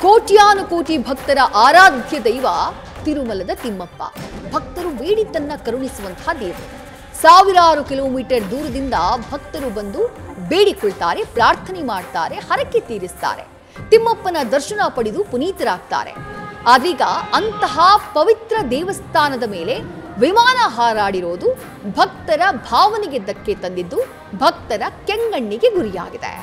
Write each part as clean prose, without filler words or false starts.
ಕೋಟ್ಯಾನುಕೋಟಿ ಭಕ್ತರ ಆರಾಧ್ಯ ದೈವ ತಿರುಮಲದ ತಿಮ್ಮಪ್ಪ. ಭಕ್ತರು ಬೇಡಿದ್ದನ್ನ ಕರುಣಿಸುವಂತಹ ದೇವರು. ಸಾವಿರಾರು ಕಿಲೋಮೀಟರ್ ದೂರದಿಂದ ಭಕ್ತರು ಬಂದು ಬೇಡಿಕೊಳ್ತಾರೆ, ಪ್ರಾರ್ಥನೆ ಮಾಡ್ತಾರೆ, ಹರಕೆ ತೀರಿಸ್ತಾರೆ, ತಿಮ್ಮಪ್ಪನ ದರ್ಶನ ಪಡೆದು ಪುನೀತರಾಗ್ತಾರೆ. ಆದ್ರೀಗ ಅಂತಹ ಪವಿತ್ರ ದೇವಸ್ಥಾನದ ಮೇಲೆ ವಿಮಾನ ಹಾರಾಡಿರೋದು ಭಕ್ತರ ಭಾವನೆಗೆ ಧಕ್ಕೆ ತಂದಿದ್ದು ಭಕ್ತರ ಕೆಂಗಣ್ಣಿಗೆ ಗುರಿಯಾಗಿದೆ.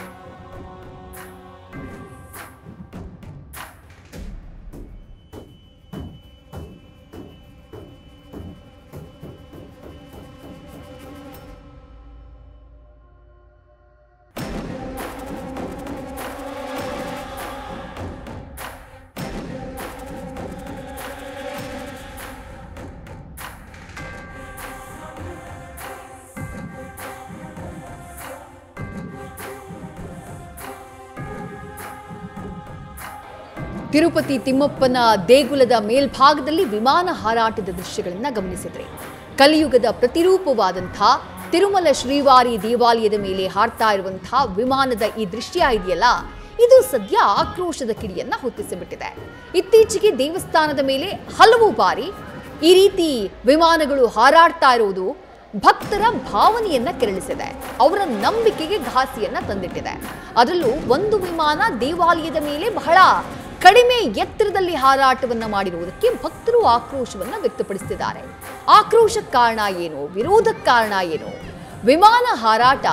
ತಿರುಪತಿ ತಿಮ್ಮಪ್ಪನ ದೇಗುಲದ ಮೇಲ್ಭಾಗದಲ್ಲಿ ವಿಮಾನ ಹಾರಾಟದ ದೃಶ್ಯಗಳನ್ನು ಗಮನಿಸಿದ್ರೆ, ಕಲಿಯುಗದ ಪ್ರತಿರೂಪವಾದಂಥ ತಿರುಮಲ ಶ್ರೀವಾರಿ ದೇವಾಲಯದ ಮೇಲೆ ಹಾರ್ತಾ ಇರುವಂತಹ ವಿಮಾನದ ಈ ದೃಶ್ಯ ಇದೆಯಲ್ಲ, ಇದು ಸದ್ಯ ಆಕ್ರೋಶದ ಕಿಡಿಯನ್ನ ಹೊತ್ತಿಸಿಬಿಟ್ಟಿದೆ. ಇತ್ತೀಚೆಗೆ ದೇವಸ್ಥಾನದ ಮೇಲೆ ಹಲವು ಬಾರಿ ಈ ರೀತಿ ವಿಮಾನಗಳು ಹಾರಾಡ್ತಾ ಇರುವುದು ಭಕ್ತರ ಭಾವನೆಯನ್ನ ಕೆರಳಿಸಿದೆ, ಅವರ ನಂಬಿಕೆಗೆ ಘಾಸಿಯನ್ನ ತಂದಿಟ್ಟಿದೆ. ಅದರಲ್ಲೂ ಒಂದು ವಿಮಾನ ದೇವಾಲಯದ ಮೇಲೆ ಬಹಳ ಕಡಿಮೆ ಎತ್ತರದಲ್ಲಿ ಹಾರಾಟವನ್ನ ಮಾಡಿರುವುದಕ್ಕೆ ಭಕ್ತರು ಆಕ್ರೋಶವನ್ನ ವ್ಯಕ್ತಪಡಿಸುತ್ತಿದ್ದಾರೆ. ಆಕ್ರೋಶಕ್ಕೆ ಕಾರಣ ಏನು, ವಿರೋಧಕ್ಕೆ ಕಾರಣ ಏನು? ವಿಮಾನ ಹಾರಾಟ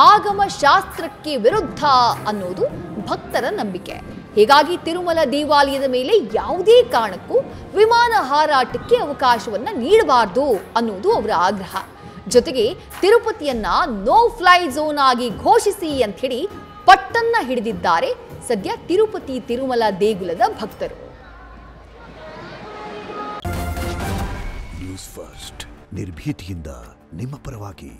ಆಗಮ ಶಾಸ್ತ್ರಕ್ಕೆ ವಿರುದ್ಧ ಅನ್ನೋದು ಭಕ್ತರ ನಂಬಿಕೆ. ಹೀಗಾಗಿ ತಿರುಮಲ ದೇವಾಲಯದ ಮೇಲೆ ಯಾವುದೇ ಕಾರಣಕ್ಕೂ ವಿಮಾನ ಹಾರಾಟಕ್ಕೆ ಅವಕಾಶವನ್ನ ನೀಡಬಾರದು ಅನ್ನೋದು ಅವರ ಆಗ್ರಹ. ಜೊತೆಗೆ ತಿರುಪತಿಯನ್ನ ನೋ ಫ್ಲೈ ಝೋನ್ ಆಗಿ ಘೋಷಿಸಿ ಅಂತ ಹೇಳಿ ಪಟ್ಟನ್ನ ಹಿಡಿದಿದ್ದಾರೆ ಸದ್ಯ ತಿರುಪತಿ ತಿರುಮಲ ದೇಗುಲದ ಭಕ್ತರು. ನ್ಯೂಸ್ ಫಸ್ಟ್, ನಿರ್ಭೀತಿಯಿಂದ ನಿಮ್ಮ ಪರವಾಗಿ.